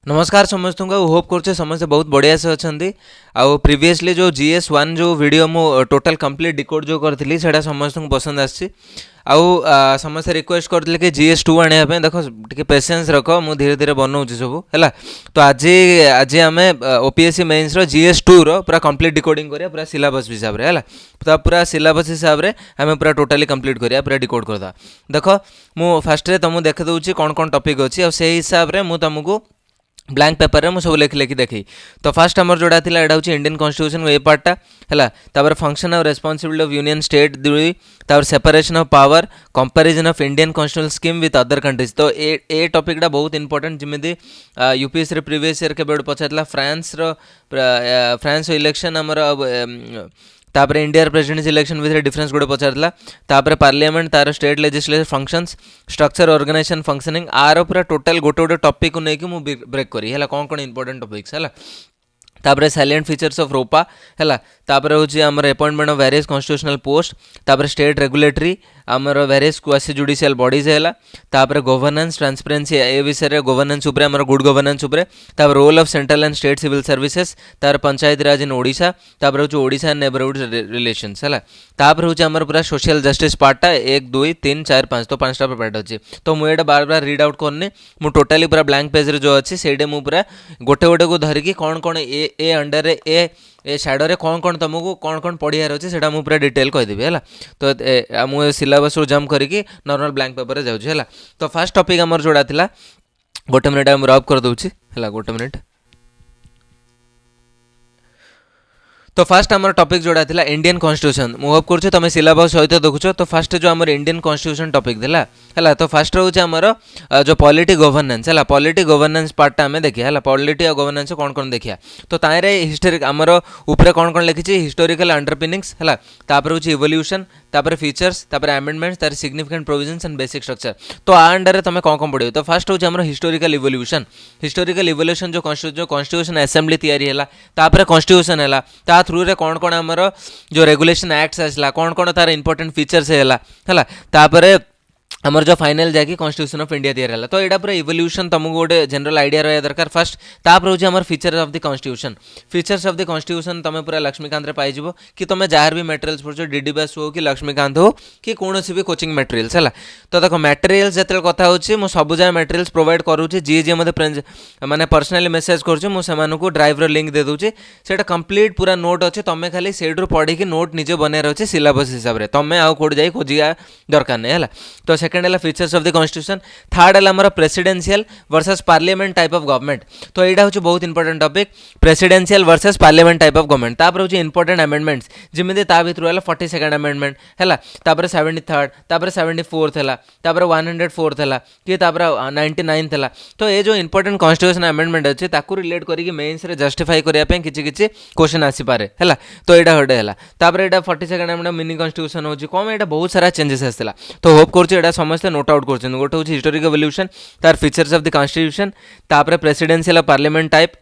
नमस्कार समस्त को होप करछे समस्त बहुत बढ़िया से अच्छा आउ प्रीवियसली जो GS1 जो वीडियो मु टोटल कंप्लीट डिकोड जो करथिली सेटा समस्त को पसंद आछि आउ समस्त रिक्वेस्ट करथिले कि GS2 आने पे देखो टिके पेशेंस रखो मु धीरे धीरे बनाउछि सब हैला। तो आज आज आमे OPSC मेंस रो GS2 रो पूरा कंप्लीट डिकोडिंग करिया पूरा सिलेबस हिसाब रे हैला। तो पूरा सिलेबस हिसाब रे आमे पूरा टोटली कंप्लीट करिया पूरा डिकोड करदा। देखो मु फर्स्ट रे तुमु देख दउछि कोन कोन टॉपिक अछि और सेही हिसाब रे मु तुमको ब्लैंक पेपर रे मु सब लिखि लिखि देखी। तो फर्स्ट हमर जोड़ा थिला एडा होची इंडियन कॉन्स्टिट्यूशन ए पार्टा हैला। तापर function of responsibility of union state दुई तापर separation of power comparison of Indian constitutional scheme with other countries. तो ए टॉपिक डा बहुत इंपोर्टेंट जिमिदी यूपीएससी रे प्रीवियस ईयर के बेड पछातला फ्रांस इलेक्शन हमर तापर India presidency election with difference गोटे पचारला। तापर पार्लियामेंट तार state legislative functions structure organisation functioning आर पूरा टोटल गोटे गोटे टॉपिक को लेकिन मु ब्रेक करी है कौन कौन इंपोर्टेंट टॉपिक्स है। तापर साइलेंट फीचर्स ऑफ रोपा है। तापर होची हमर appointment of various constitutional post तापर स्टेट रेगुलेटरी हमर वेरियस क्वासी जुडिशियल बॉडीज है। तापर गवर्नेंस ट्रांसपेरेंसी ए विषय रे गवर्नेंस ऊपर हमर गुड गवर्नेंस ऊपर। तापर role of central and state civil services तापर पंचायत राज इन ओडिशा तापर होची ओडिशा एंड नेबरहुड रिलेशंस है। तापर होची हमर पूरा सोशल जस्टिस पार्टा 1 2 3 4 5 तो 5टा पार्ट अछि। तो मु एटा बार बार रीड आउट करनी मु टोटली पूरा ब्लैंक पेज रे जो अछि सेडे मु पूरा गोटे गोटे को धरिकी कौन कौन ए अंडर ए शैडो रे कौन कौन तुमको कौन कौन पढ़ियार अच्छे से पूरा डिटेल कहीदेवी है। तो मुझे सिलेबस रू जम्प करके नॉर्मल ब्लैंक पेपर जाऊँगी है। तो फर्स्ट टॉपिक आमर जोड़ा था गोटे मिनिट आम रब कर दूसरी है गोटे मिनिट। तो फर्स्ट आमर टॉपिक जोड़ा था इंडियन कॉन्स्टिट्यूशन मु होप कर तुम सिलेबस सहित देखुच। तो फर्स्ट जो आमर इंडियन कॉन्स्टिट्यूशन टॉपिक है। तो फर्स्ट रोचे आमर जो पॉलिटी गवर्नेंस है पॉलिटी गवर्नेंस पार्ट आम देखिए है पॉलिटी और गवर्नेंस कौन कौन देखिए। तो तारे हिस्टोरिक आमर ऊपर कौन कौन लिखी हिस्टोरिकल अंडरपिनिंग्स है तापर होची इवोल्यूशन तापर फीचर्स तापर अमेंडमेंट्स तार significant provisions and basic structure. तो आ अंडर तुम कौन कौन पढ़ो। तो फर्स्ट होची आमर हिस्टोरिकल इवोल्यूशन जो कॉन्स्टिट्यूशन असेंबली तैयारी है तापर कॉन्स्टिट्यूशन है थ्रू रे कौन कौन आमर जो रेगुलेशन एक्ट्स आसला कौन कौन तार इंपोर्टेंट फीचर्स है तापर आमर जो फाइनल जाकि कॉन्स्टिट्यूशन ऑफ इंडिया तैयार है। तो यहाँ पूरा इवोल्यूशन तुमको गोटे जनरल आइडिया रहा दरकार फर्स्ट। तापर होची आमर फीचर्स ऑफ द कॉन्स्टिट्यूशन तुम पूरा लक्ष्मीकांत रे पाइजिवो कि तुम जहाँ भी मटेरियल्स पढ़ो डीडीबीएस हो कि लक्ष्मीकांत हो कि कौन भी कोचिंग मटेरियल्स है। तो देखो मटेरियल्स जिते कथा होची मु सब जगह मटेरियल्स प्रोवाइड करूची जी मते माने पर्सनली मेसेज करूची मु सेमानकु ड्राइव रो लिंक दे दूची सेटा कंप्लीट पूरा नोट अच्छे तुम खाली सेड्रु पढ़ी कि नोट निजे बनार अच्छे सिलेबस हिसाब से तुम आउ कोड जाई खोजिया दरकार नहीं है। तो सेकंड है features of the constitution. Third है हमारा presidential versus parliament type of government. तो यहाँ हूँ बहुत important topic presidential versus parliament type of government. तापर हूँ इंपोर्टेंट अमेंडमेंट्स जिमिति ता भितर है 42nd अमेंडमेंट है तापर 73rd तापर 74th है तापर 104th है कि तापर 99th है। तो ये जो इंपोर्टेंट कॉन्स्टिट्यूशन अमेंडमेंट अच्छे ताकू रिलेट करके मेंस रे जस्टिफाई करने किसी क्वेश्चन आसीपारे है। तो यहाँ गोटे है तापर यहाँ 42nd अमेंडमेंट मिनी कॉन्स्टिट्यूशन होची कौन यहाँ बहुत सारा चेंजेस आसला। तो होप कर समस्त नोट आउट कर गोटे हूँ हिस्टोरिकल इवोल्यूशन तार फीचर्स ऑफ द कॉन्स्टिट्यूशन तापर प्रेसिडेंशियल पार्लियामेंट टाइप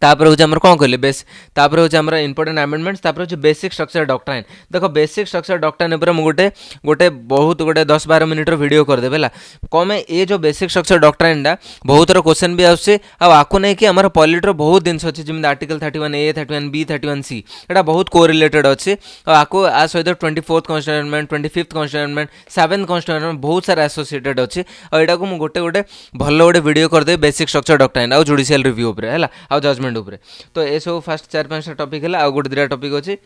तापर हूँ आम कौन कहले बेस तापर हूँ आम इंपोर्टेंट अमेंडमेंट्स तापर हूँ बेसिक स्ट्रक्चर डॉक्ट्राइन। देखो बेसिक स्ट्रक्चर डॉक्ट्राइन उपर मुझे गोटे बहुत गोटे 10-12 मिनट वीडियो करदेवे है कौन में ये जो बेसिक स्ट्रक्चर डॉक्ट्राइन बहुत थर क्वेश्चन भी आको नहीं कि आम पॉलिटर बहुत जिन अच्छे जमी आर्टिकल 31A 31B 31C यहाँ बहुत कोरिलेटेड अच्छे आको आ सहित 24th constitution 25th constitution 7th constitution बहुत सारा एसोसिएटेड अच्छे और यहाँ को गोटे गोटे भल गोटे वीडियो करदेवी बेसिक स्ट्रक्चर डॉक्ट्राइन आउ जुडिशियल रिव्यू उपर है आउ जजमेंट उपरे। तो ये सब फास्ट 4-5टा टॉपिक है गोटे 2टा टॉपिक अच्छी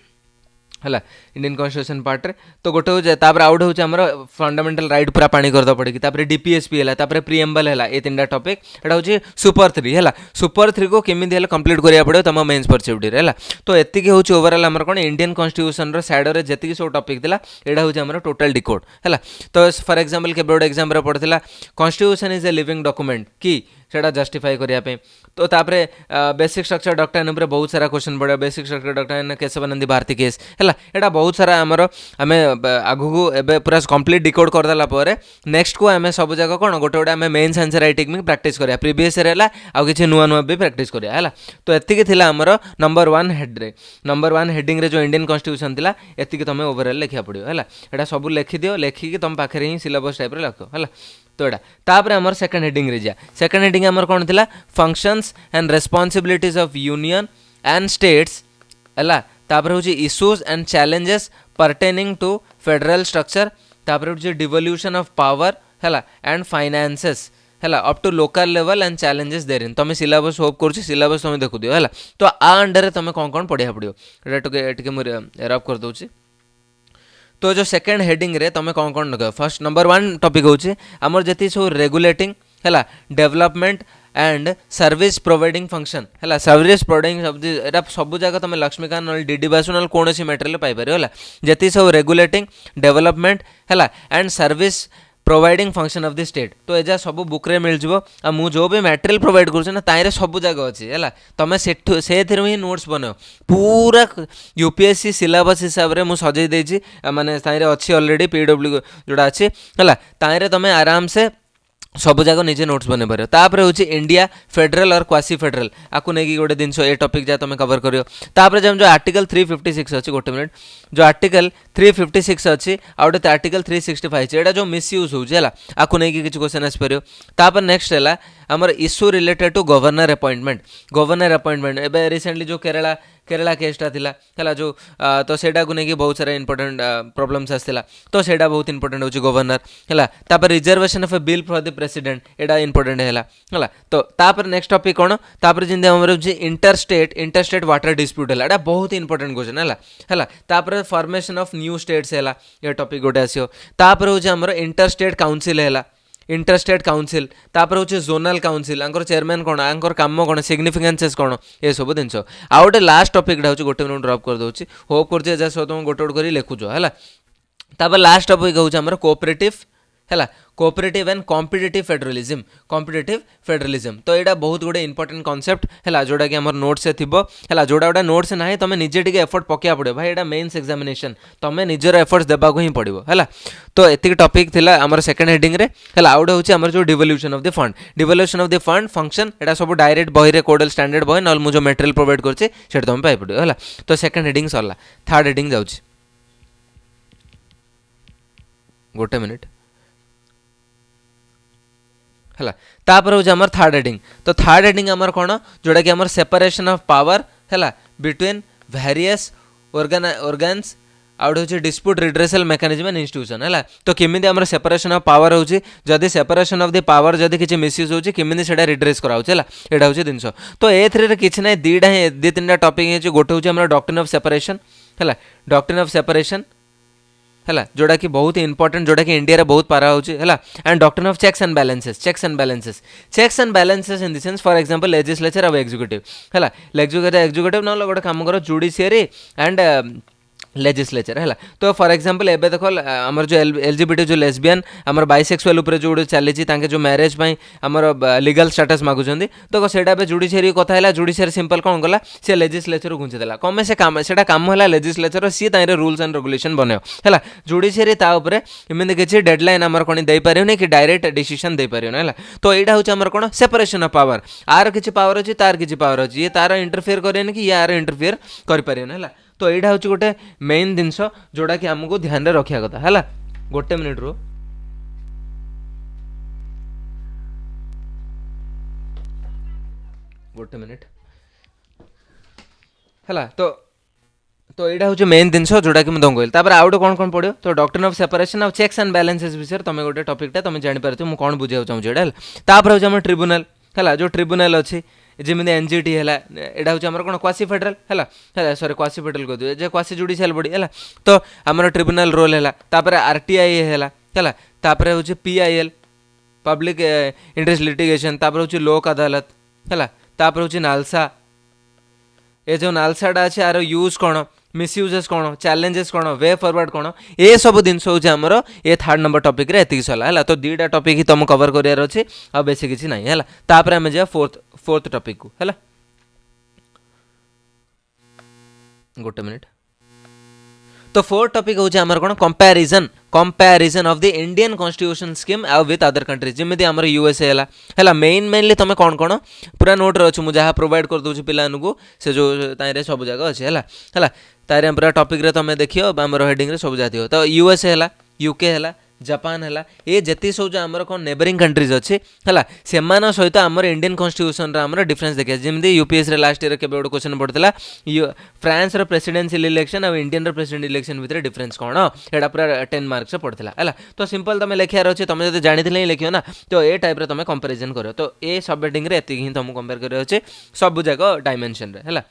है इंडियन कॉन्स्टिट्यूशन पार्ट रे। तो गोटे हूँ तापर आउट हूँ आम फंडामेंटल राइट पूरा पानी करदा पड़ी तापर डीपीएसपी है तापर प्रीएम्बल है ये 3टा टॉपिक एटा हूँ सुपर 3 है सुपर 3 को केमी कंप्लीट करिया पड़ो तुम मेन्स परसेप्टिव है। तो एतिकी हूँ ओवरऑल आमर कौन इंडियन कॉन्स्टिट्यूशन रो साइड रे जेतिकी सब टॉपिक थिला एटा हूँ आमर टोटल डिकोड है। तो फॉर एग्जांपल के गोटे एग्जाम रे पढ़थिला constitution is a living document कि सेटा जस्टिफाई करने। तो तापरे बेसिक स्ट्रक्चर डॉक्ट्राइन उपर बहुत सारा क्वेश्चन पड़े basic structure doctrine Kesavananda Bharati case है यहाँ बहुत सारा आमर आम आगू एवं पूरा कंप्लीट डिकोड करदेला नेक्स्ट को आम सब जगह कौन गोटे गोटे आम मेन्स आंसर राइटिंग में प्रैक्टिस करिया प्रीवियस ईयर है आउ किसी नुआ नुआ भी प्रैक्टिस करिया है। तो एतिकी थिला आमर नंबर 1 हेडिंग रे जो इंडियन कॉन्स्टिट्यूशन थिला एतिकी तुम ओवरऑल लिखा पड़ो है यहाँ सब लिखिदियो लिखिकी तुम पाखे ही सिलेबस टाइप लिख है। तो यहाँ तापर आमर सेकंड हेडिंग रे जा सेकंड हेडिंग आमर कौन थिला functions and responsibilities of union and states है तापर हूँ issues and challenges pertaining to federal structure तापर हूँ डिवोल्यूशन ऑफ पावर है एंड फाइनेंसेस है up to local level and challenges there तुम सिलेबस होप कर सिलेबस तुम देखु दियो है तो आ अंडर तुम कौन कौन पढ़ा पड़ो ये मुझे रफ कर दूसरी तो जो सेकेंड हेडिंग रे तुम कौन कौन लगे फर्स्ट नंबर 1 टॉपिक होची हमर जति सब रेगुलेटिंग है development and service providing function है सर्विस प्रोवाइडिंग एटा सब जगह तुम लक्ष्मीकांत ना डीडी बासु ना कौन मेटेरियल पाइपर है जति सब रेगुलेटिंग डेवलपमेंट है and service providing function of the state तो एजा सब बुक रे मिल जिवो आ मु जो भी मटेरियल प्रोवाइड करूछ ना ताइरे सब जगह अछि हैला तमे सेठु से थिरु ही नोट्स बनाओ पूरा यूपीएससी सिलेबस हिसाब रे मु सजै देछि माने ताइरे अछि ऑलरेडी पीडब्ल्यू जोडा अछि हैला ताइरे तमे आराम से सब जगह निजे नोट्स बने पार तापर हूँ इंडिया फेडरल और क्वासी फेडरल आपको नहीं गोटे जिन ये टॉपिक जहाँ तुम कवर करियो तापर जब जो आर्टिकल 356 अच्छी गोटे मिनट जो आर्टिकल 356 अच्छी आ गए आर्टिकल 365 एटा जो मिसयूज होगा आपको नहीं किसी क्वेश्चन आसपार तापर नेक्स्ट है आमर issue related to governor appointment एवं रिसेंटली जो केरला केसटा थिला है जो तो सेटा को नहीं बहुत सारा इंपोर्टेंट प्रॉब्लम्स आसला तो सेटा बहुत इंपोर्टेंट होची गवर्नर है तापर reservation of A bill for the president Etah important है तो तापर नेक्स्ट टॉपिक कौन तापर जिंदे हमर इंटरस्टेट वाटर डिस्प्यूट है एटा बहुत इंपोर्टेंट क्वेश्चन है तापर फॉर्मेशन ऑफ न्यू स्टेट्स है ये टॉपिक गोटे आसियो तापर होची हमर इंटरस्टेट काउंसिल है इंटरस्टेट काउंसिल तापर हूँ जोनाल काउंसिल आंकर चेयरमैन कौन आंकर काम कौन सिग्निफिकेंसेस कौन ये सब जिन आ गए लास्ट टॉपिक हूँ गोटे मिनट ड्रॉप कर दूसरी होप कर तुम गोटे गोटे कर लिखुच है तापर लास्ट टॉपिक हूँ आम कोऑपरेटिव एंड कॉम्पिटिटिव फेडरलिज्म तो यहाँ बहुत गुड़े इंपोर्टेंट कॉन्सेप्ट है जोटा कि आम नोट्स से थी है जोटा गोटा नोट्स ना तुम निजे टे एफर्ट पकड़ा पड़ो भाई यहाँ मेन्स एग्जामिनेशन तुम निजर एफर्ट्स देवा ही पड़ो है तो ये टॉपिक थिला आमर सेकेंड हेडिंग रे है आउट हूँ आम जो devolution of the fund function यहाँ सब डायरेक्ट बही रे कोडल स्टैंडर्ड बही ना मुझे मेटेरियल प्रोवाइड कर तुम पाई पड़ो है तो सेकेंड हेडिंग सरला थर्ड हेडिंग जाऊँ गोटे मिनिट है तापर हूँ आमर थर्ड हेडिंग तो थर्ड हेडिंग आमर कौन जोटा कि आमर सेपरेशन ऑफ पावर है बिटवीन वेरियस ऑर्गन्स आउट हूँ dispute redressal mechanism and institution है तो केमी आमर सेपरेशन ऑफ पावर होची जदि सेपरेशन ऑफ द पावर जदि किसी मिसयूज होची केमी से रिड्रेस कराउछ है एटा हूँ जिन तो एथरे किसी ना दीटा ही दी तीन टॉपिक है गोटे हूँ आमर डॉक्ट्रिन ऑफ सेपरेशन है डॉक्ट्रिन ऑफ सेपरेशन है जोटा कि बहुत इंपोर्टेंट जोटा कि इंडिया रे बहुत पारा होची है and doctrine of checks and balances in the sense for example legislature और एग्जीक्यूटिव है एग्जीक्यूटिव ना गोटे काम करो जुडिशियरी एंड लेजिस्लेचर है तो फॉर एग्जांपल एबे देखो आमर जो एलजीबीटी जो लेस्बियन आमर बाइसेक्सुअल ऊपर जो चली जो मैरिज पाई आमर लीगल स्टेटस मागुचंदी तो सेटा बे जुडिशियरी कथा है जुडिशियरी सिंपल कौन कला से लेजिस्लेचर घुंची देला कमे से काम सेटा काम है लेजिस्लेचर सी ताइरे रूल्स एंड रेगुलेशन बने है जुडिशियरी ता ऊपर एमती किसी डेडलाइन आमर कौन दे पारियो कि डायरेक्ट डिसीजन दे पारियो है तो यहाँ हूँ आमर कौन सेपरेशन ऑफ पावर आर किसी पावर अच्छी तार किसी पावर अच्छी ये तार इंटरफेयर करेनि कि यार इंटरफेयर कर है तो यहाँ हूँ गोटे मेन जिनस जोड़ा कि आमको ध्यान रखा कथा है गोटे मिनिट रो गोटे मिनिट है तो यहाँ हूँ मेन जिनस जोटा कि मुझे कहली तापर आउट कौन कौन पड़ो तो doctrine of separation of checks and balances विषय तुम गोटे टॉपिकटा तुम जापर मुझे कौन बुझा चाहूँ यहाँ तापर हूँ ट्रिब्यूनल है जो ट्रिब्यूनल अच्छी जमी एनजीटी है यहाँ हूँ आम कौन क्वासी फेडरल है सॉरी क्वासी फेडरल कह दिए क्वासी जुडिशियल बॉडी है तो आमर ट्रिब्यूनल रोल है तापर आरटीआई है तापर हूँ पीआईएल पब्लिक इंटरेस्ट लिटिगेशन तापर हूँ लोक अदालत है तापर हूँ नालसा ये जो नालसाटा अच्छे यार यूज कौन मिसयूजेस कौन चैलेंजेस कौन वे फॉरवर्ड कौन ये सब जिन हूँ आमर ये थर्ड नंबर टॉपिक रे एतिक सरला है तो दीटा टॉपिक ही तुम कवर करार अच्छे आ बेसी किसी ना है तापर आम जा फोर्थ टॉपिक को है गोटे मिनिट तो फोर्थ टॉपिक हूँ आमर कौन comparison of the Indian constitution scheme आउ विथ अदर कंट्रीज जमी आमर यूएसए है मेनली तुम कौन कौन पूरा नोट अच्छे मुझे जहाँ प्रोवाइड कर दूसरी पिलानू से जो ताइरे सब जगह अच्छे है तारे पूरा टॉपिक रे तुम देखियो आमर हेडिंग रे सब जाती हो तो यूएसए है यूके है जापान है ये जति सब जो आमर कौन नेबरिंग कंट्रीज अच्छी है से सहित आमर इंडियन कॉन्स्टिट्यूशन आमर डिफरेंस देखिए जमी यूपीएस लास्ट ईयर के गोटे क्वेश्चन पड़ता फ्रांस प्रेसिडेंशियल इलेक्शन और इंडियन प्रेसिडेंट इलेक्शन भितर डिफरेंस कौन यहाँ पूरा 10 मार्क्स पड़ता है तो सिंपल तुम लिखार अच्छे तुम जो जानी ही लिख ना तो ये टाइप तुम कंपेरिजन कर तो ये सब हेडिंग ही तुमको कंपेयर कर अच्छे सब जाक डायमेंशन है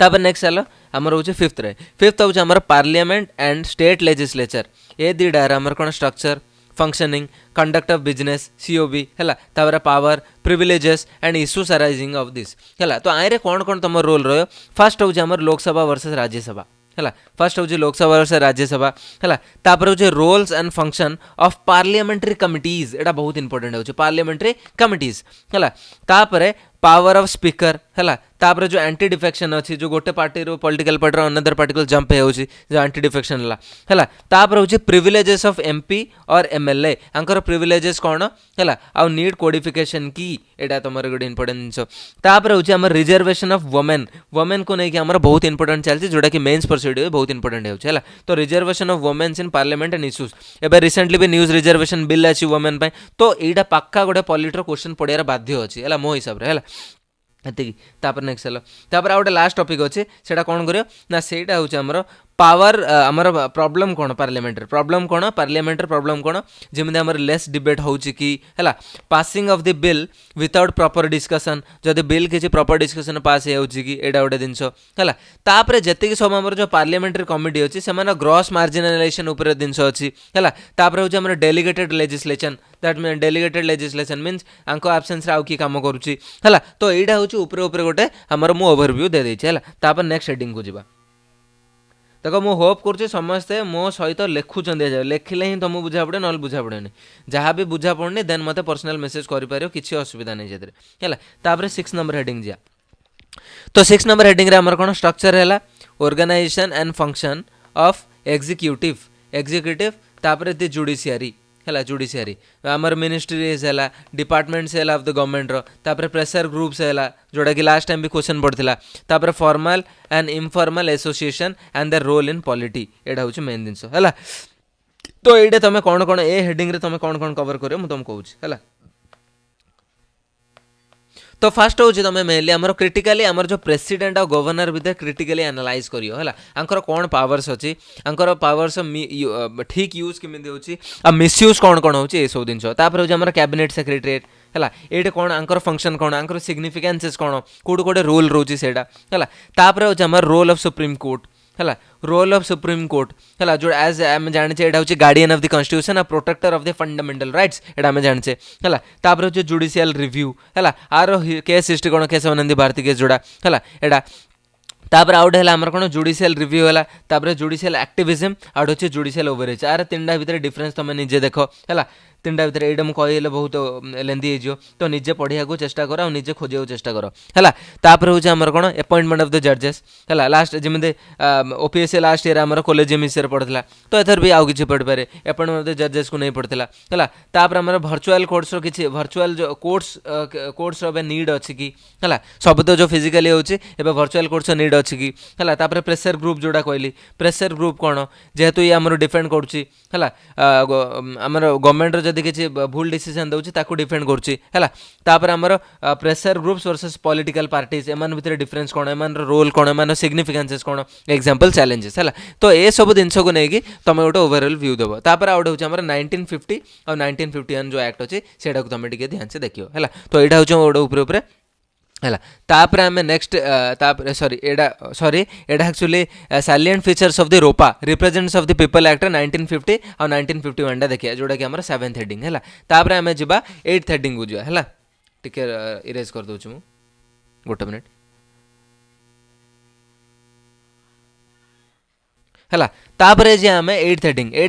तापर नेक्स्ट चलो आमर हूँ फिफ्थ हूँ आमर पार्लियामेंट एंड स्टेट लेजिस्लेचर ये दुईटा आमर कौन structure functioning conduct of business COB है तापर power privileges and issues arising of this है तो आए कौन कौन तुम रोल रहा फर्स्ट हूँ आमर लोकसभा वर्सेस राज्यसभा है फर्स्ट हूँ लोकसभा वर्सेस राज्यसभा है तापर हूँ roles and function of parliamentary committees एटा बहुत इंपोर्टेंट हो पार्लियामेंट्री कमिटीज है तापर पावर ऑफ स्पीकर है तापर जो एंटी डिफेक्शन अच्छी जो गोटे party political party another party को जंप हो जो एंटी डिफेक्शन है तापर हूँ प्रिविलेजेस ऑफ एमपी और एमएलए आंकर प्रिविलेजेस कौन है आउ नीड कोडिफिकेशन की एटा तुम गोटे इंपोर्टेंट जिन तापर हूँ आम रिजर्वेशन ऑफ वुमेन वुमेन को लेकिन आम बहुत इंपोर्टेंट चलती जोटा कि मेन्स प्रोसीड्यूर बहुत इंपोर्टेंट है तो reservation of womens in parliament and issues एवं रिसेंटली भी न्यूज रिजर्वेशन बिल अच्छी वुमेन तो यहाँ पक्का गोटे पॉलिटर क्वेश्चन पड़ियार बाध्य अच्छी है मो हिसाब से एति तापर नेक्स्ट चलो तापर आउट लास्ट टॉपिक अच्छे सेटा कौन करियो ना सेटा होचे हमरो पावर आमर प्रॉब्लम कौन पार्लियामेंट प्रॉब्लम कौन पार्लियामेंट प्रॉब्लम कौन जमी आमर लेस डिबेट होची कि है passing of the bill without proper discussion जदि बिल किसी प्रॉपर डिस्कशन पास होची कि एटा गोटे जिनस है तापर जति सब आमर जो पार्लियामेंट्री कमिटी अच्छी से ग्रॉस मार्जिनालाइजेशन उपर जिनस अच्छी है तापर हूँ आमर delegated legislation that mean delegated legislation means आंको एब्सेंस आउ कि काम करुच्ची है तो यहाँ हूँ ऊपर गोटे आमर मु ओवरव्यू दे देछि है तापर नेक्स्ट हेडिंग को जीवा देखो मु होप कर समस्ते मो सहित लिखुं लिखिले ही तुमको बुझा पड़े ना बुझा पड़ेनि जहाँ भी बुझा पड़नी देन मत पर्सनल मेसेज कर किसी असुविधा नहीं है तापर 6 नंबर हेडिंग जा तो 6 नंबर हेडिंग आमर कौन स्ट्रक्चर है organisation and function of executive तापर द जुडिशियरी है जुडिशियरी आमर मिनिस्ट्रीज है डिपार्टमेंट्स है ऑफ द गवर्नमेंट तापर प्रेशर ग्रुप्स है जोटा कि लास्ट टाइम भी क्वेश्चन पड़ता तापर formal and informal association and the role in polity एटा हूँ मेन जिनस है तो ये तुम कौन कौन ए हेडिंग रे तुम कौन कौन कवर कर तुमको कहूँ है तो फास्ट हूँ तुम मेनली आमर क्रिटिकाली आमर जो प्रेसिडेंट और गवर्नर भितर क्रिटिकाली एनालाइज करियो है आंकर कौन पावर्स अच्छी आंकर पावर्स ठीक यूज केमी हो मिसयूज कौन कौन होची ये सब जिन तापर हूँ आमर कैबिनेट सेक्रेटरीएट है ये कौन आंकर फंक्शन कौन आंकर सिग्निफिकेंसेस कौन कौट कौटे रोल रोचे से है तापर हूँ आमर रोल ऑफ सुप्रीम कोर्ट है रोल ऑफ सुप्रीम कोर्ट है जो एज आम जाने यहाँ हूँ गार्डियन ऑफ द कॉन्स्टिट्यूशन और protector of the fundamental rights यहाँ आम जाने है तापर हूँ जुडिशियल रिव्यू है आर केस हिस्ट्री कौन केशवानंद भारती केस जोड़ा है यहाँ तापर आउट है आमर कौन जुडिशियल रिव्यू है तापर जुडिशियल एक्टिविज्म आउट हूँ जुडिशियल ओवरेज आर तीनटा भितर डिफरेंस तुम निजे देख है तीनटा भितर यहाँ मुझे कहले बहुत लेंदी हो तो निजे पढ़िया को चेष्टा कर और निजे खोजा चेष्टा कर है तापर हूँ आमर कौन अपॉइंटमेंट ऑफ द जजेस है लास्ट जमी ओपीएससी लास्ट ईयर आमर कॉलेजियम विषय पढ़ा तो एथर भी आउ कि पढ़ पारे अपॉइंटमेंट ऑफ द जजेस को नहीं पढ़ा है तापर आमर भर्चुआल कोर्स किसी भर्चुआल जो कोर्स नीड अच्छी कि है सब तो जो फिजिकाली होची भर्चुआल कोर्स नीड अच्छी कि है तापर प्रेशर ग्रुप जोड़ा कहली प्रेशर ग्रुप कौन जेहेतु ये आमर डिफेंड करुच्ची है आमर गवर्नमेंट जदि किसी भूल डिसीजन दूसरी ताकू डिफेंड करुच्ची है तापर आमर pressure groups versus political parties एमान भितर डिफरेंस कौन एमान रोल कौन एमान सिग्निफिकेंसेस कौन एग्जांपल चैलेंजेस है तो ये सब जिनस को लेकिन तुम गोटे ओवरऑल व्यू देव तापर आउट हूँ आमर 1950 और 1951 जो एक्ट अच्छी से तुम टे ध्यान से देखियो है तो यहाँ हूँ गोटे ऊपर है तापर आम नेक्स्ट सॉरी एटा actually salient features of the रोपा representation of the people act 1950 और 1951 देखिए जोटा कि आमर 7th हेडिंग है तापर आम जा 8th हेडिंग को जा है टिके इरेज कर दूँ मु गोटे मिनिट है तापर जे आम 8th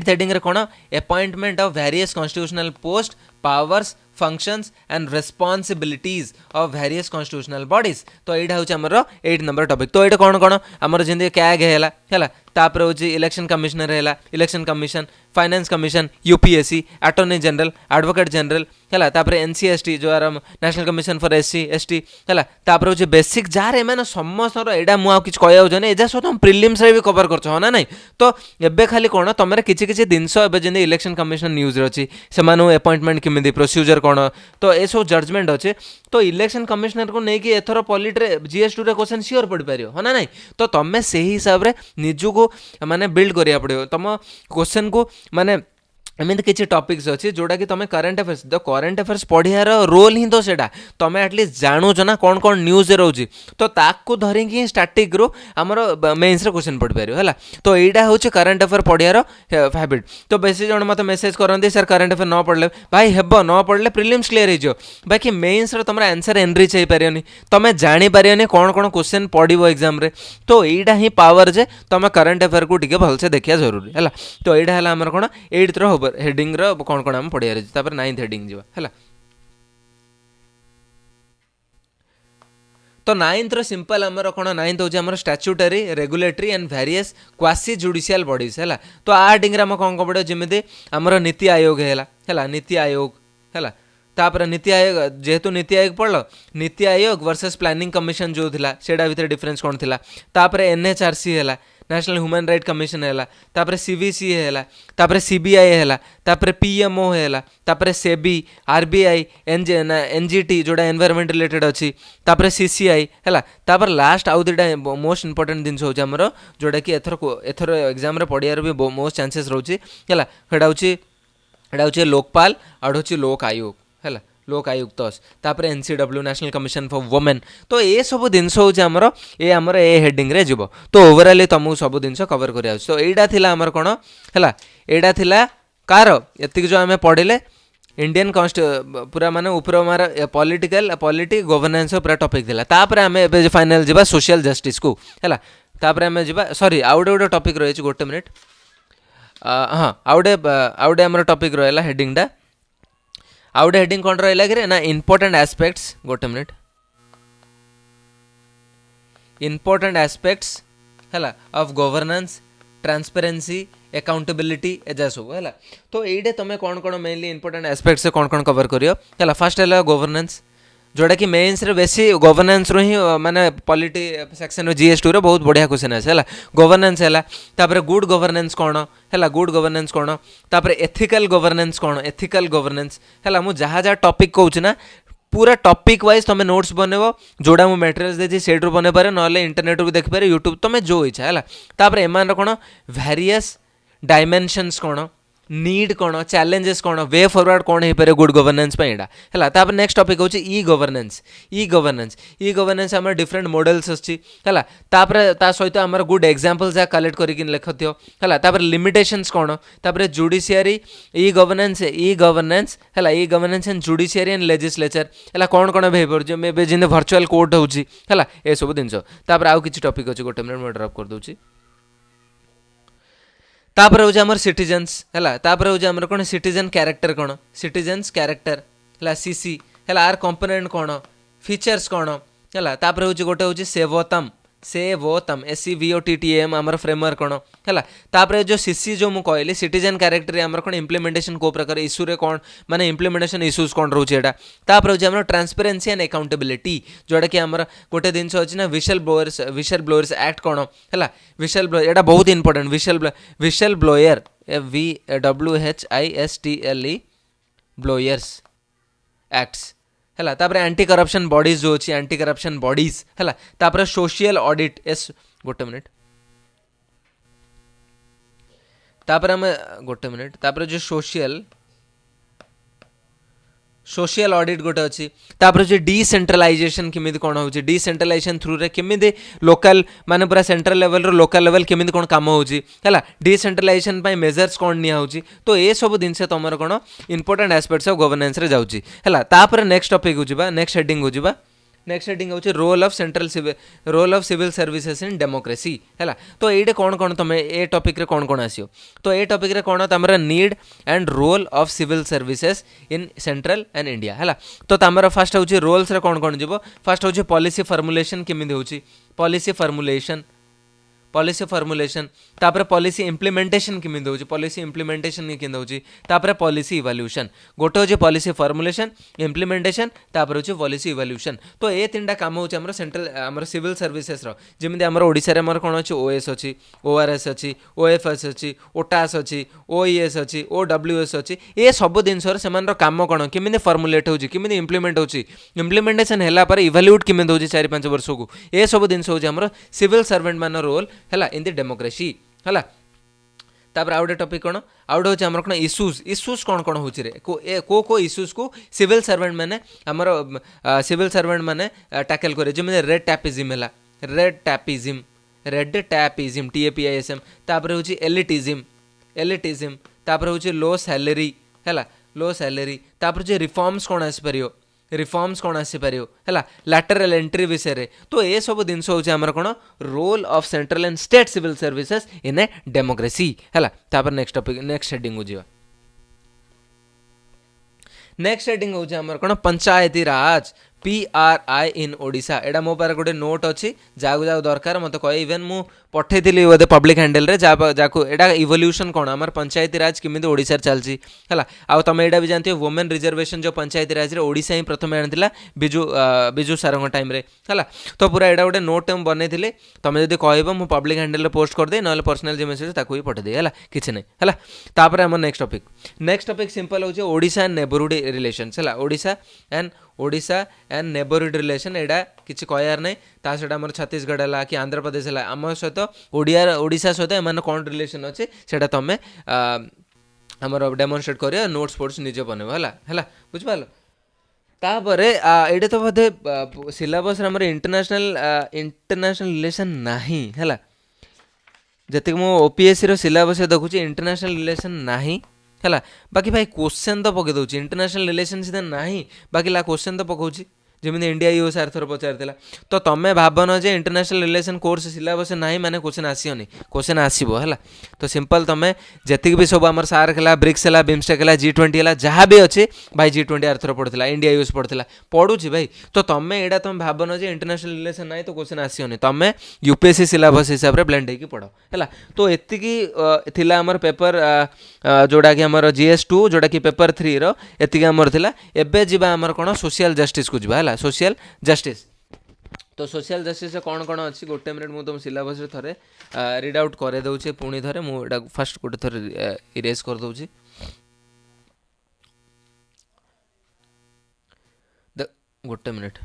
हेडिंग रे कौन appointment of various constitutional post powers functions and responsibilities of various constitutional bodies तो यहाँ हूँ आमर 8 नंबर टॉपिक तो ये कौन कौन आमर जमी कैग है तापर हूँ इलेक्शन कमिशनर है, election commission, finance commission, UPSC, attorney general, advocate general है, तापर एनसीएसटी जो आर national commission for SC ST है, तापर हूँ बेसिक जार एम समस्त एटा मुझे किसी कहना एजा सब तुम प्रिलिम्स भी कवर कर ना नहीं। तो एबे खाली कौन तुम किसी किसी जिनस जमी इलेक्शन कमिशन न्यूज अच्छी से अपॉइंटमेंट केमी प्रोसीजर कौन, तो ये सब जजमेंट अच्छे। तो इलेक्शन कमिशनर को लेकिन एथर पॉलिटी जीएस2 रे क्वेश्चन सियोर पढ़ पार है ना नहीं। तो तुम्हें से हिसाब से निजको माने बिल्ड करिया पड़ो तुम क्वेश्चन को माने एमती किसी टॉपिक्स अच्छी जोटा कि तुम करंट अफेयर्स तो करंट अफेयर्स पढ़ियार रोल ही तो सेटा तुम एटलिस्ट जानूच ना कौन कौन न्यूज रोचे तो ताकू धरिकी स्टार्टिंग रू आमर मेन्स क्वेश्चन पढ़ पार है। तो यहाँ हूँ करंट अफेयर पढ़ियार हैबिट। तो बेसी जन मत मेसेज करते सर करंट अफेयर न पढ़ले भाई हेब न पढ़ले प्रिलिम्स क्लियर हो बाकी मेन्स तुम आंसर एनरिच हो पारे तुम जापर कौन कौन क्वेश्चन पढ़ो एग्जाम रे। तो यहाँ ही पावर जे तुम करंट अफेयर को टिके भलसे देखा जरूरी है। तो यहाँ है आमर कौन 8th रो हेडिंग रो कौन कौन आम पढ़ियार अछि। तापर 9th हेडिंग जीवा है। तो 9th रो सिंपल आमर कौन 9th होछि आमर statutory regulatory and various quasi judicial bodies है। तो आ हेडिंग रे हम कौन कौन पढ़ो जमिति आमर नीति आयोग है नीति आयोग है। तापर नीति आयोग जेहेतु नीति आयोग पढ़ NITI Aayog versus planning commission जो थिला सेडा भितर डिफरेंस कौन थिला। तापर एनएचआरसी है नेशनल ह्यूमन राइट कमिशन है, तापर सीवीसी है, तापर सीबीआई है, तापर पीएमओ है, तापर सेबी आरबीआई एनजीटी जोड़ा एनवायरमेंट रिलेटेड अच्छी, तापर सीसीआई है, तापर लास्ट आउ दुटा मोस्ट इंपोर्टेंट जिन हो जोटा कि एथर एग्जाम पढ़ियार भी मोस्ट चांसेस रोचे है। लोकपाल आउट हूँ लोक आयोग है लोक आयुक्त तापर NCW national commission for women. तो ये सब जिनस होमर ए हेडिंग रे जीव। तो ओवरऑल तुमको सब जिन कवर कर। तो यहाँ थिला आमर कौन है यहाँ थिला कार एति जो आम पढ़ले इंडियन पूरा माने ऊपर मार पॉलिटिकल पॉलिटी गवर्नेंस पूरा टॉपिक थिला। तापर आम ए फाइनल जीवा सोशल जस्टिस को है। तापर आम जीवा सॉरी आउ गोटे टॉपिक रही गोटे मिनिट हाँ आउटे आमर टॉपिक रहा हेडिंगटा आउटे हेडिंग कौन रहा कि ना इंपोर्टेंट एस्पेक्ट्स गोटे मिनिट इंपोर्टेंट एस्पेक्ट्स है ऑफ गवर्नेंस ट्रांसपेरेंसी अकाउंटेबिलिटी एजा सब है। तो ये तुम कौन कौन मेनली इंपोर्टेंट एस्पेक्ट्स कौन कौन कवर करियो है। फर्स्ट है गवर्नेंस जोटा कि मेन्स रे बेसी गवर्नेंस रो ही माने पॉलिटी सेक्शन जीएस2 रे बहुत बढ़िया क्वेश्चन है गवर्नेंस है। तापर गुड गवर्नेंस कौन है गुड गवर्नेंस कौन तापर एथिकल गवर्नेंस कौन एथिकल गवर्नेंस है। मुझे जहाँ जहाँ टॉपिक कहूँ ना पूरा टॉपिक वाइज तुम नोट्स बनब जोड़ा मुझे मटेरियल्स देती सेट्रु बन पारे ना इंटरनेट भी देखिपारे यूट्यूब तुम जो इच्छा है। तापर एमान कौन वेरियस डायमेंशंस कौन नीड कौन चैलेंजेस कौन वे फॉरवर्ड कौन हो पारे गुड गवर्नेंस है। तापर नेक्स्ट टॉपिक होची ई गवर्नेंस ई गवर्नेंस आम डिफरेंट मॉडल्स अच्छी है। तापर ता सहित आम गुड एग्जांपल्स या कलेक्ट करके लिखथियो है। तापर लिमिटेशंस कौन तापर जुडिशियरी ई गवर्नेंस है e governance and judiciary and legislature है कौन कौन हो पार जिन वर्चुअल कोर्ट होची है ये सब जिन। तापर आउ किछि टॉपिक अच्छी गोटे मिनट में ड्रॉप कर दूची। तापर हूँ आमर सिटीजन्स है। तापर हूँ आमर कौन सिटीजन कैरेक्टर कौन सिटीजन्स कैरेक्टर है सीसी है आर कंपोनेंट कौन फीचर्स कौन है। तापर हूँ गोटे हूँ सेवोतम SEVOTTM आमर फ्रेमवर्क कौन है। तापर जो सीसी जो मुझे कहली सिटीजन कैरेक्टर आमर कौन इम्प्लीमेंटेशन को प्रकार इश्यू रे कौन माने इम्प्लीमेंटेशन इश्यूज कौन रोचे एटा। तापर हूँ आमर ट्रांसपेरेंसी एंड अकाउंटेबिलिटी जोटा कि आमर गोटे जिन अच्छी ना विशल ब्लोअर्स एक्ट कौन है विशल ब्लोअर एटा बहुत important we shall blower WHISTLE blowers acts है। तापर एंटी करप्शन बॉडीज जो अच्छी एंटी करप्शन बॉडीज है। तापर सोशल ऑडिट एस गोटे मिनिट तापर आम गोटे मिनिट तापर जो सोशल ऑडिट गोटे अच्छी। तापर जो डिसेंट्रलाइजेशन केमी कौन हो डिसेंट्रलाइजेशन थ्रू रे केमी लोकल माने पूरा सेंट्रल लेवल रो लोकल लेवल केमी कौन काम होची है डिसेंट्रलाइजेशन मेजर्स कौन निया होची। तो ये सब जिनसे तुम कौन इंपोर्टेंट एस्पेक्ट्स ऑफ गवर्नेंस रे जाउची है। तापर नेक्स्ट टॉपिक हो जिबा नेक्स्ट हेडिंग हो जिबा नेक्स्ट हेडिंग होची role of civil services in democracy है। तो ये कौन कौन तुम ए टॉपिक रे कौन कौन आसियो तो ये टॉपिक रे कौन तमरा need and role of civil services in central and India है। तो तमरा फर्स्ट होची रोल्स रे कौन कौन जीवो फर्स्ट होची पॉलिसी फॉर्मुलेशन केमिति होची पॉलिसी फॉर्मुलेशन तापर पॉलिसी इम्प्लीमेंटेशन केमिति होची पॉलिसी इम्प्लीमेंटेशन केमिति होची तापर पॉलिसी इवैल्यूएशन गोटे होची पॉलिसी फॉर्मुलेशन इम्प्लीमेंटेशन तापर होची पॉलिसी इवैल्यूएशन तो ए तीनटा काम होची हमर सेंट्रल हमर सिविल सर्विसेस रो जेमिति हमर ओडिसा रे हमर कोन होची ओएस होची ओआरएस होची ओएफएस होची ओटास होची ओईएस होची ओडब्ल्यूएस होची ए सब दिन सर सेमान रो काम कोन केमिति फॉर्मुलेट होची केमिति इम्प्लीमेंट होची इम्प्लीमेंटेशन होला पर इवैल्यूएट केमिति होची 4-5 वर्ष को ए सब दिन होची हमर सिविल सर्वेंट मान रोल है इन दि डेमोक्रेसी है तापर आउटे टॉपिक कौन आउटे होची हमर कोन इश्यूज कौन होची रे को इश्यूज को सिविल सर्वेंट माने हमर सिविल सर्वेंट माने टैकल करे जेमे रेड टैपिज्म TAPISM तापर होची एलिटिज्म तापर होची लो सैलरी तापर जे रिफॉर्म्स कौन आसी परियो है लैटरल एंट्री विषय तो ये सब जिन हूँ आमर कौन role of central and state civil services in a democracy है तापर नेक्स्ट टॉपिक नेक्स्ट हेडिंग को जीवा नेक्स्ट हेडिंग हूँ आमर कौन पंचायती राज PRI इन ओडिशा एटा मो पार गोटे नोट अच्छी जाऊ दरकार मत कह इवेन मु पठेली बोधे पब्लिक हैंडल रे जाको एटा इवोल्यूशन कौन आमर पंचायती राज केमिति ओडिशा चलची है आउ तुम एटा भी जानते हो वुमेन रिजर्वेशन जो पंचायती राज रे ओडिशा ही प्रथम आनी बिजू सारंग टाइम रे है तो पूरा एटा गोटे नोट मुझे बनई तुम जब कह मु पब्लिक हैंडल रे पोस्ट करदे ना पर्सनल जो मेसेज ताकू ही पठेदी है किसी नहीं है तापर आम नेक्स्ट टॉपिक सिंपल हो ओडिशा एंड नेबरहुड रिलेशंस है ओडिशा एंड नेबरहुड रिलेशन एटा किसी कहयार नहीं ता सहित आम छत्तीसगढ़ है कि आंध्र प्रदेश है आम सहित ओडिशा सहित एम कौन रिलेशन अच्छे से तुम आमर डेमोनस्ट्रेट कर नोट्स फोट्स निज बनब है बुझिपाल तापर ये तो बोधे सिलेबस इंटरनेशनल रिलेशन नहीं है जति मो OPSC सिलेबस देखुची इंटरनेशनल रिलेशन नहीं है बाकी भाई क्वेश्चन तो पकई दूसरी इंटरनेशनल रिलेशन सीधा नहीं बाकी ला क्वेश्चन तो पकाउची जमी इंडिया यूएस आरथर पचार तो तुम्हें भावन जे इंटरनेशनल रिलेशन कोर्स सिलेबस ना माने क्वेश्चन आसोनी क्वेश्चन आसो है तो सिंपल तुम्हें जी भी सब आम सार्क है ब्रिक्स है बिम्स्टेक है G20 है जहाँ भी अच्छे भाई G20 आरथर पढ़ा इंडिया यूएस पढ़ा पढ़ुची भाई तो तुम्हें यहाँ तुम भावन जे इंटरनेशनल रिलेशन ना तो क्वेश्चन आसोनी तुम्हें UPSC सिलेबस हिसाब से ब्लेंड होगी पढ़ है तो एतिकी थिला आमर पेपर जोड़ा कि आमर GS2 जोड़ा कि पेपर 3 रो एतिकी आमर थिला एबे जिबा आमर कोन सोशल जस्टिस को जिबा है सोशल जस्टिस तो सोशल जस्टिस कौन कौन अच्छी गोटे मिनट मुझे तुम सिलेबस थे रीड आउट कर दूचे पुणी थे मुझे फास्ट गोटे थर इरेज कर दूची गोटे मिनट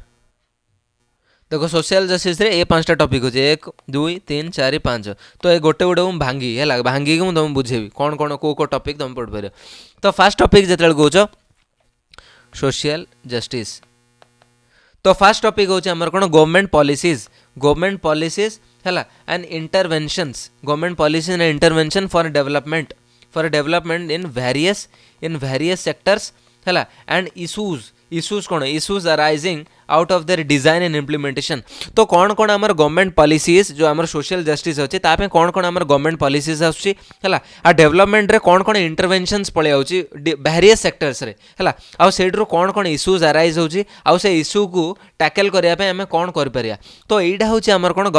देखो सोशल जस्टिस रे ये 5टा टॉपिक होचे 1 2 3 4 5 तो ये गोटे गोटे मुझे भांगी है भांगी मुझे तुम बुझेबी कौन कौन को टॉपिक तुम पढ़ पार तो फास्ट टॉपिक जो कौच सोशल जस्टिस तो फास्ट टॉपिक होचे हमर कोन गवर्नमेंट पॉलिसीज है and interventions government policy and intervention for development in various sectors है एंड इश्यूज कौन issues arising out of their design and implementation तो कौन कौन आमर गवर्नमेंट पॉलिसीज जो आमर सोशल जस्टिस अच्छे तापे कौन कौन आमर गवर्नमेंट पॉलिसीज आछी है आ डेवलपमेंट रे कौन कौन इंटरवेंशंस पळे आउची वेरियस सेक्टर्स रे है आ सेड्रो कौन कौन इश्यूज अराइज होची आ से इश्यू को टैकल करिया पे हमें कौन कर परिया तो एटा होची आमर कौन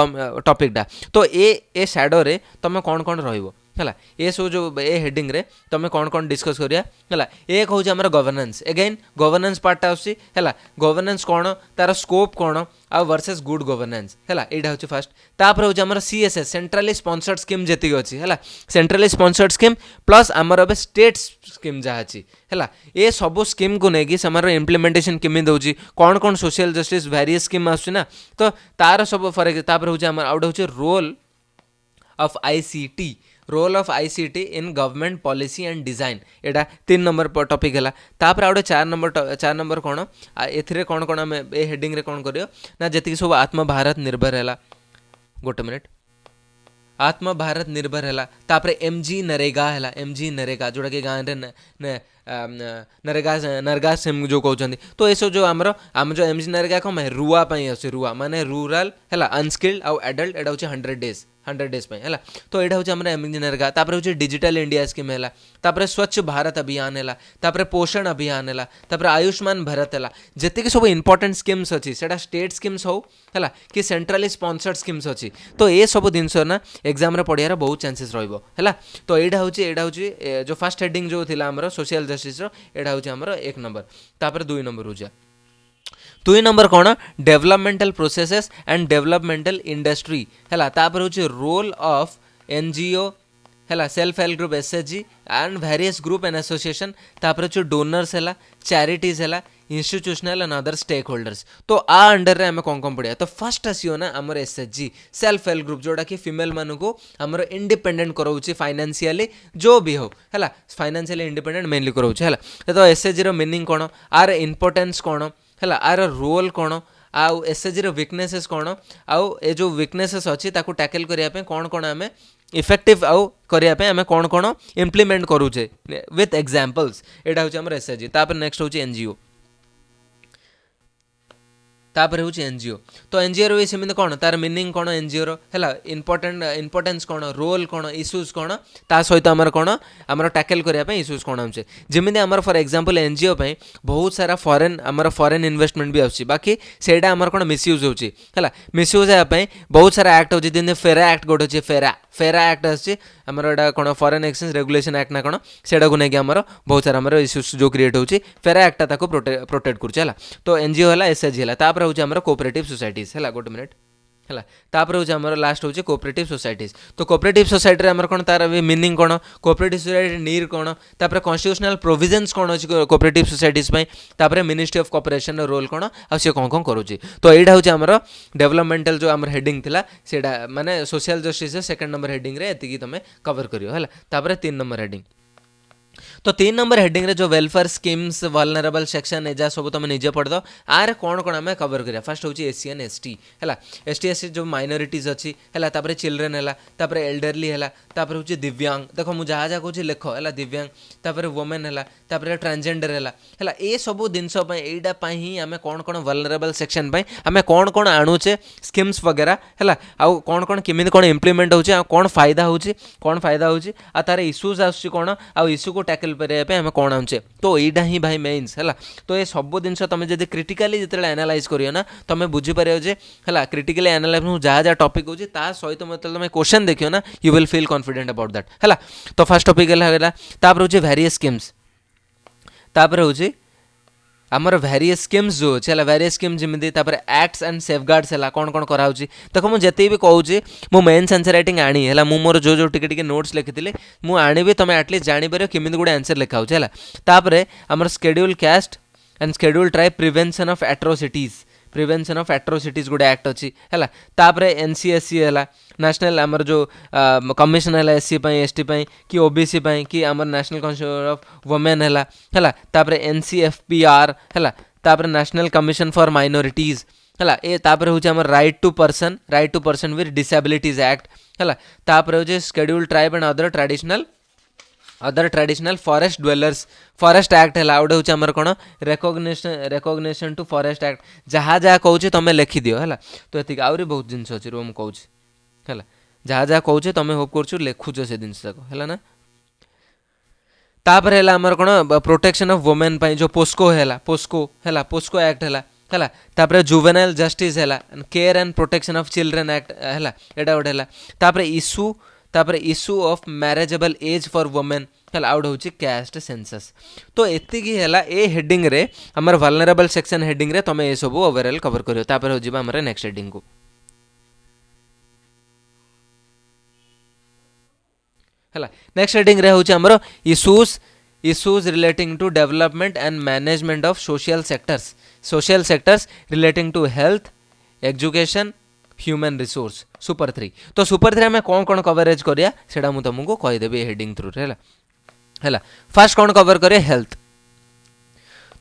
टॉपिकटा तो ए शैडो रे तमे कौन कौन रहइबो है ये सब जो ए हेडिंग रे तुम कौन कौन डिस्कस करिया है एक हूँ आमर गवर्नेंस एगेन गवर्नेंस पार्टा आसी है गवर्नेंस कौन तार स्कोप कौन आ वर्सेस गुड गवर्नेंस है यहाँ हूँ फास्ट तापर हूँ आमर CSS सेंट्रली स्पॉन्सर्ड स्कीम जी अच्छी है सेंट्रली स्पॉन्सर्ड स्कीम प्लस आमर अब स्टेट स्कीम जहाँ अच्छी है ये सब स्कीम को लेकिन से इम्प्लीमेंटेशन केमी होची कौन कौन सोशल जस्टिस वेरियस स्कीम आसना तो तार सब फरक तापर हूँ आमर आउट हूँ role of ICT in government policy and design एटा 3 नंबर टॉपिक है तापर आउटे 4 नंबर कौन ए कौन कौन आम ए हेडिंग रे कौन करियो ना जति सब आत्मभारत निर्भर है गोटे मिनट आत्मभारत निर्भर है तापर MG नरेगा जोड़ा कि गाँव रे नरेगा सेम जो कहते तो ये सब जो आम जो MG नरेगा कम है रुआ रुआ माने रूराल है अनस्किल्ड आउ एडल्ट एटा हूँ 100 डेज 100 डेज है तो यहाँ हूँ आम एमजेनरेगा तापर हूँ डिजिटल इंडिया स्कीम है तापर स्वच्छ भारत अभियान है तापर पोषण अभियान है तापर आयुष्मान भारत है जितकी सब इंपोर्टेंट स्कीम्स अच्छी से स्टेट स्कीम्स हो है कि सेंट्रली स्पॉन्सर्ड स्कीम्स अच्छी तो ये सब जिनस ना एग्जाम पढ़ियार बहुत चांसेस रहा तो यहाँ हूँ जो फर्स्ट हेडिंग जो थी आमर सोशल जस्टिस यहाँ हूँ आमर 1 नंबर तापर 2 नंबर हूँ 2 नंबर कौन developmental processes and developmental industry है तापर हूँ रोल ऑफ एनजीओ है self help group SHG and various group and association तापर हूँ डोनर्स है चैरिटीज है institutional and other stakeholders तो आ अंडर रे आम कौन कौन पढ़िया तो फर्स्ट आसो ना आमर एसएचजी सेल्फ हेल्प ग्रुप जोटा कि फिमेल मानू आमर इंडिपेंडेंट कराऊँ फाइनेंशियली जो भी हो है फाइनेंशियली इंडिपेंडेंट मेनली कराऊँ है तो एसएचजी रो मीनिंग कौन आर इम्पोर्टेंस कौन है आर रोल कौन आउ एसएचजी रो वीकनेसेस कौन आउ ए जो वीकनेसेस अच्छी ताकू टैकल करने कौन कौन आम इफेक्टिव आउ करने आम कौन कौन इम्प्लीमेंट करूचे विथ एग्जांपल्स यहाँ हूँ आम एसएचजी तापर नेक्स्ट हूँ एनजीओ तापर हूँ एनजीओ तो एनजीओ रो सेमती कौन तार मीनिंग कौन एनजीओ रो है इंपोर्टेंस कौन रोल कौन इश्यूज कौन ता सहित आमर कौन आमर टैकल करने इश्यूज कौन आछे जमी आमर फॉर एग्जांपल एनजीओ बहुत सारा फॉरेन इन्वेस्टमेंट भी आछी बाकी सेटा आमर कौन मिसयूज होची है मिसयूज होगापी बहुत सारा एक्ट होची जेमती फेरा एक्ट गोटे अच्छे फेरा एक्ट आछी आमर एटा कौन फॉरेन एक्सचेंज रेगुलेशन एक्ट ना कौन सेटा को लेकिन आमर बहुत सारा आमर इश्यूज जो क्रिएट होची फेरा एक्टा ताको प्रोटेक्ट करुचे है तो एनजीओ है एसएचजी है तापर हूँ आमर कोऑपरेटिव सोसाइटीज है गोटे मिनट है तापर हूँ आमर लास्ट हूँ कोऑपरेटिव सोसाइटीज तो कोऑपरेटिव सोसाइटी आमर कौन तार मीनिंग कौन कोऑपरेटिव सोसाइटी नीड कौन तापर कॉन्स्टिट्यूशनल प्रोविजन्स कौन अच्छी कोऑपरेटिव सोसाइटीज तापर मिनिस्ट्री ऑफ कोऑपरेशन रोल कौन आ सी कौन कौन करुच्ची तो यहाँ हूँ आमर डेवलपमेंटल जो आमर हेडिंग थिला सेटा माने social justice second number heading रे एतिकी तुम कवर करियो है तापर 3 नंबर हेडिंग तो 3 नंबर हेडिंग रे जो वेलफेयर स्कीम्स वल्नरेबल सेक्शन एजा सब तुम निजे पढ़ दो आर कौन कौन आम कवर करिया फर्स्ट हूँ एसीएन एसटी है एसटी एससी जो माइनोरिटीज अच्छी है तापर चिल्ड्रेन है तापर एल्डरली है तापर हूँ दिव्यांग देख मुझे जहाँ जहाँ कहूँ लिख है दिव्यांग तापर वुमेन है तापर ट्रांसजेंडर है ये सब जिनस यहाँ ही आम कौन कौन वल्नरेबल सेक्शन आम कौन कौन आणुचे स्कीम्स वगैरह है आउ कौन कौन केमी कौन इम्प्लीमेंट होची कौन फायदा होची आ तार इश्यूज आसुची कौन आउ इश्यू को टैकल करने आम कौन आनुचे तो यहाँ ही भाई मेन्स है तो ये सब जिन तुम जब क्रिटिकाली जो एनालाइज करियो ना तुम बुझीपर जे है क्रिटिकाली एनालाइज जहाँ जहाँ टॉपिक होची ता सहित मतलब तुम क्वेश्चन देखियो ना you will feel confident about that है तो फर्स्ट टॉपिक है तापर हूँ वेरियस स्कीम्स तापर हूँ आमर वेरियस स्कीम्स जो अच्छे वेरियस स्कीम जमी एक्ट्स एंड सेफगार्ड्स है कौन कौन कराऊँगी देख मुझे भी कहूँ मो मेन्स आंसर राइटिंग आनी है मोर जो जो टिके नोट्स लिखी मुझे आनी तुम एटलिस्ट जापर केमी गोटे आंसर लिखा है तापर आमर schedule caste and schedule tribe prevention of atrocities गोटे एक्ट अच्छी है तापर एनसीएससी है नेशनल आमर जो कमिशन है एससी एसटी कि ओबीसी कि आमर नेशनल कमिशन ऑफ वुमेन है तापर एनसीएफपीआर है तापर नेशनल कमिशन फॉर माइनॉरिटीज है ये तापर हूँ आमर right to person with disabilities act है तापर हूँ schedule tribe and other traditional forest dwellers forest act है आउटे हूँ आमर कौन रेकग्निशन टू फॉरेस्ट एक्ट जहाँ जहाँ कहूँ तुम लिखिदि है तो ये आहरी बहुत जिन अच्छी रुह मुझे है जहाँ जहाँ कहूँ तुम होप कर लिखुच से जिनस है ना तापर है आमर कौन प्रोटेक्शन ऑफ वुमेन जो पोस्को है पोस्को एक्ट है तापर जुवेनाइल जस्टिस है care and protection of children act है यहाँ गोटे है तापर issue of marriageable age for women है आउट हूँ कास्ट सेंसस तो एतिकी है ए हेडिंग रे हमर वल्नरेबल सेक्शन हेडिंग रे तुम ये सब ओवरऑल कवर करियो तापर हो जिबा हमर नेक्स्ट हेडिंग को है नेक्स्ट हेडिंग रे हूँ हमर issues relating to development and management of social sectors relating to health education human resource सुपर 3 तो सुपर 3 आम कौन कौन कवरेज करिया सेटा मु तुमको कहीदेवी हेडिंग थ्रू है फर्स्ट कौन कवर करे हेल्थ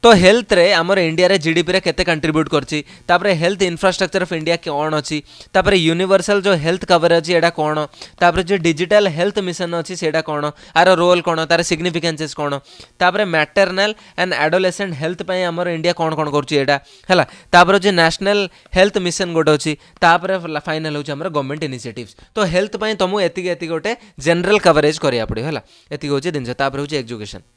तो हेल्थ रे आमर इंडिया रे जीडीपी रे केते कंट्रीब्यूट करछि तापर हेल्थ इंफ्रास्ट्रक्चर ऑफ इंडिया कोन अछि तापर यूनिवर्सल जो हेल्थ कवरेज एडा कोन तापर जो डिजिटल हेल्थ मिशन अछि सेडा कोन आर रोल कोन तार सिग्निफिकेंसेस कोन तापर मैटरनल एंड एडोलेसेंट हेल्थ पय आमर इंडिया कोन कोन करछि एडा हला तापर जो नेशनल हेल्थ मिशन गोटे अछि तापर फाइनल होछि आमर गवर्नमेंट इनिशिएटिव्स तो हेल्थ पय तमु एति गोटे जनरल कवरेज करिया पड़े हला एति होछि दिन तापर होछि एजुकेशन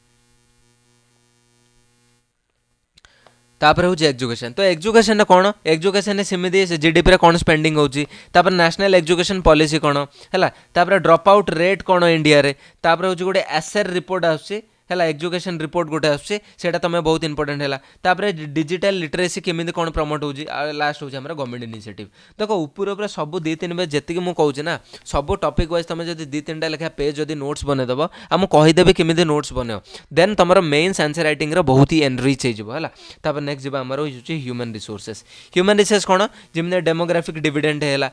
तापर हूँ एजुकेशन तो एजुकेशन कौन एजुकेशन सेमती जीडीपी रे कौन स्पेंडिंग होची तापर नेशनल एजुकेशन पॉलिसी कौन है तापर ड्रॉप आउट रेट कौन इंडिया रे तापर हूँ गोटे एसआर रिपोर्ट आसुची है एजुकेशन रिपोर्ट गोटे आसुची सेटा तुम बहुत इंपोर्टेंट है तापर डिजिटल लिटरेसी केमी कौन प्रमोट होची लास्ट होची हमर गवर्नमेंट इनिशिएटिव देखो ऊपर ऊपर सब दी तीन बेज जी मुझे कहूँ ना सब टॉपिक वाइज तुम जब दी तीन लेखा पेज जब नोट्स बनईदेव आ मुझे कहीदेवी केमी नोट्स बनव देन तुम मेन्स आंसर राइटिंग बहुत ही एनरिच हो नेक्स्ट जी आमर ह्यूमन रिसोर्सेस कौन जमी डेमोग्राफिक डिविडेंड है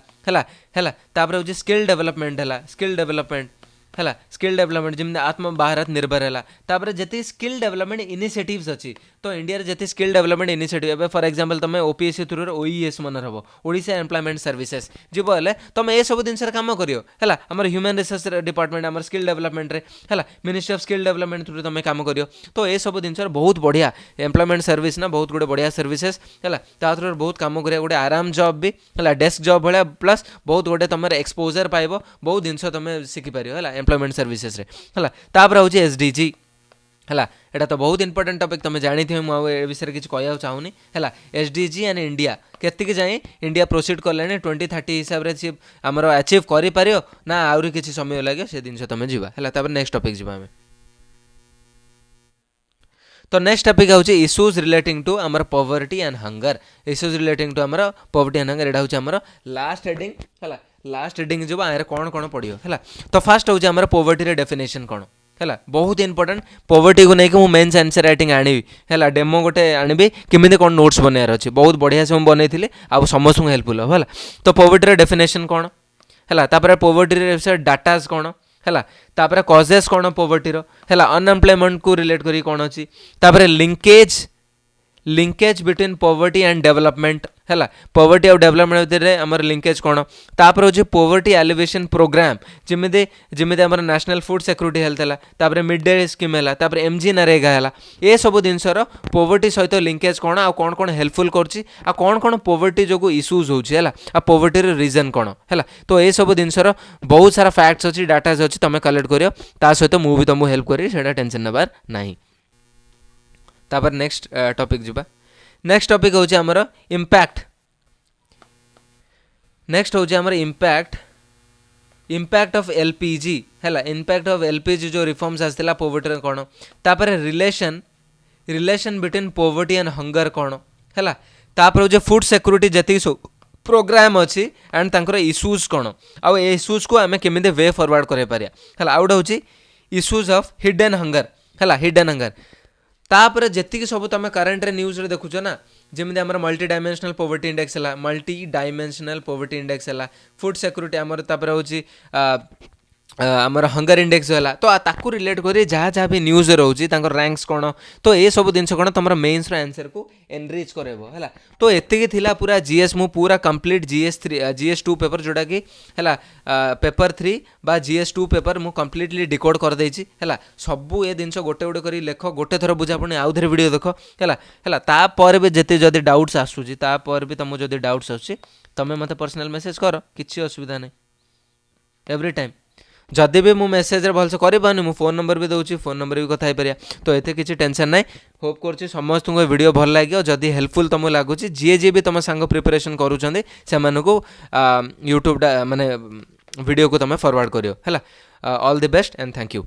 तापर हूँ स्किल डेवलपमेंट है स्किल डेवलपमेंट जमी आत्म भारत निर्भर है तापर जी स्किल डेवलपमेंट इनिशिएटिव्स अच्छी तो इंडिया रे जी स्किल डेवलपमेंट इनिशिएटिव एवं फॉर एग्जांपल तुम ओपीएससी थ्रू ओईएस मन हम ओडिशा एम्प्लॉयमेंट सर्विसेज जीव हेले तुम ये सब जिन कम करियो है आमर ह्यूमन रिसोर्स डिपार्टमेंट आमर स्किल डेवलपमेंट रे है ministry of skill development through तुम कम करियो तो ये सब जिन बहुत बढ़िया एम्प्लॉयमेंट सर्विस ना बहुत गुटे बढ़िया सर्विसेज है थ्रू बहुत कम करिया गोटे आराम जॉब भी है डेस्क जॉब भाया प्लस बहुत गुटे तुम एक्सपोजर पाइब बहुत जिन तुम शिखिपार है एम्प्लॉयमेंट सर्विसेज रे है तापर हूँ एसडीजी है एटा तो बहुत इंपोर्टेंट टॉपिक तुम जानी थी मुझे विषय किसी कहना चाहूनी है एसडीजी एंड इंडिया केतिक जाए इंडिया प्रोसीड कले 2030 हिसाब से आमर अचीव कर ना आउरी किसी समय लगे से जिन तुम जीवा है नेक्स्ट टॉपिक जीवा आम तो नेक्स्ट टॉपिक हूँ इश्यूज रिलेटिंग टू आमर poverty and hunger issues relating to आमर पॉवर्टी एंड हंगर एटा हूँ आमर लास्ट हेडिंग है लास्ट हेडिंग जो आर कौन कौन पड़ो है तो फास्ट हूँ आमर पॉवर्टी रे डेफिनेशन कौन है बहुत इंपोर्टेंट पॉवर्टी को लेकिन मेन्स आंसर राइटिंग आनी है डेमो गोटे आनी केमी कौन नोट्स बनार अच्छे बहुत बढ़िया से बनई आउ समस्त हेल्पफुल है तो पॉवर्टी रे डेफिनेशन कौन है तापर पॉवर्टी रे डाटाज कौन है तापर कजेस कौन पॉवर्टी है अनएम्प्लॉयमेंट को रिलेट करी कौन अच्छी तापर linkage between poverty and development है पॉवर्टी और डेवलपमेंट भितर आमर लिंकेज कौन तापर हूँ पॉवर्टी एलिवेशन प्रोग्राम जमी जमी आमर नेशनल फूड सिक्योरिटी हेल्थ है तापर मिड डे स्कीम है तापर एमजी नरेगा है ये सब जिनसर पॉवर्टी सहित लिंकेज कौन आ कौन कौन हेल्पफुल कर कौन कौन पॉवर्टी जो इश्यूज होगा आ पॉवर्टी रीजन कौन है तो ये सब जिनसर बहुत सारा फैक्ट्स अच्छी डाटाज अच्छी तुम कलेक्ट कर सहित मुझे तुमको हेल्प करी टेंशन नबार नहीं तापर नेक्स्ट टॉपिक जीवा नेक्स्ट टॉपिक हूँ आमर इम्पैक्ट नेक्स्ट हूँ आमर इम्पैक्ट ऑफ एलपीजी है इम्पैक्ट ऑफ एलपीजी जो रिफॉर्म्स आसला पॉवर्टी कौन तापर relation between poverty and hunger कौन है तापर हूँ फूड सिक्योरिटी जी सब प्रोग्राम अच्छी एंड तांकर इश्यूज कौन आउ इश्यूज को आम केमी वे फॉरवर्ड कर आउ गोटे हूँ इश्यूज ऑफ हिडन हंगर है हिडन हंगर तापर जी सब तुम करेन्ट न्यूज रे देखुच ना जमी आम मल्टी डायमेंशनल पॉवर्टी इंडेक्स है मल्टी डायमेंशनल पॉवर्टी इंडेक्स है फूड सिक्योरिटी आमर तापर हूँ आमर हंगर इंडेक्स है तो ताकू रिलेट कर जहाँ जहाँ भी न्यूज रोचे रैंक्स कौन तो ये सब जिन कौन तुम मेन्स आंसर को एनरिच करेबो है तो एतिकी थिला पूरा जीएस मु पूरा कंप्लीट जीएस2 पेपर जोड़ा कि है पेपर 3 बा जीएस2 पेपर मु कंप्लीटली डिकोड कर देछि है सबू ये जिनस गोटे गोटे कर लेख गोटे थर बुझा पुणी आउ थे वीडियो देख है तापर भी जिते जदि डाउट्स आसूची तापर भी तुम जदि डाउट्स आसूची तुम मते पर्सनल मेसेज कर किसी असुविधा नहीं एवरी टाइम जदि भी मु मेसेज भलसे करें मु फोन नंबर भी दूसरी फोन नंबर भी कथा पारिया तो ये किसी टेंशन ना होप कर समस्त को वीडियो भल लगे जदि हेल्पफुल तुमको लगुच जी भी तुम सांग प्रिपरेशन करूँ यूट्यूब माने वीडियो को तुम फॉरवर्ड करियो है all the best and thank you.